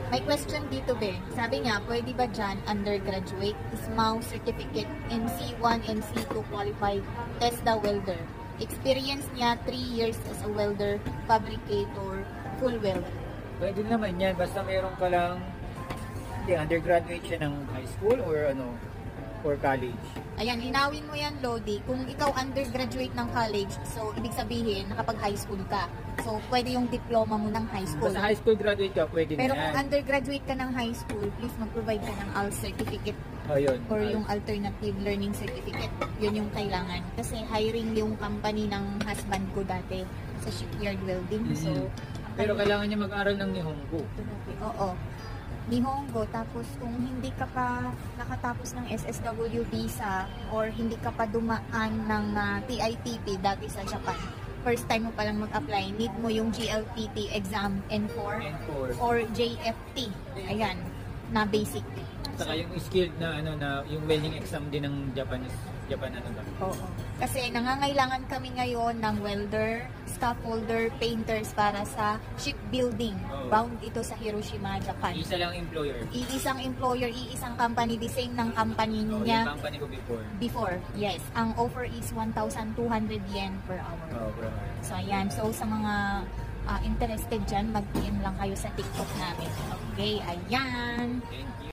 May question dito, be. Sabi niya, pwede ba dyan undergraduate, SMAW certificate, NC1 and C2 qualified, test the welder. Experience niya 3 years as a welder, fabricator, full welder. Pwede naman yan, basta meron ka lang, hindi, undergraduate siya ng high school or ano, or college. Ayan, linawin mo yan, Lodi. Kung ikaw undergraduate ng college, so ibig sabihin, nakapag-high school ka. So, pwede yung diploma mo ng high school. Basta high school graduate ka, pwede na yan. Pero kung undergraduate ka ng high school, please mag-provide ka ng ALS certificate Yun, or yung alternative learning certificate. Yun yung kailangan. Kasi hiring yung company ng husband ko dati sa shipyard welding. So, pero kailangan niya mag-aral ng Nihongo. Oo. Nihongo, tapos kung hindi ka pa nakatapos ng SSW visa or hindi ka pa dumaan ng TITP dati sa Japan, first time mo palang mag-apply, need mo yung GLPT exam N4 or JFT. Ayan, na basic. Saka yung skilled na ano na yung welding exam din ng Japan ano ba? Oo. Kasi nangangailangan kami ngayon ng welder, scaffolder, painters para sa shipbuilding. Bound ito sa Hiroshima, Japan. Isa lang employer. Iisang employer, iisang company, the same ng company niya. Yung company ko Before, yes. Ang offer is 1,200 yen per hour. So, ayan. So, sa mga interested dyan, mag-PM lang kayo sa TikTok namin. Okay, ayan. Thank you.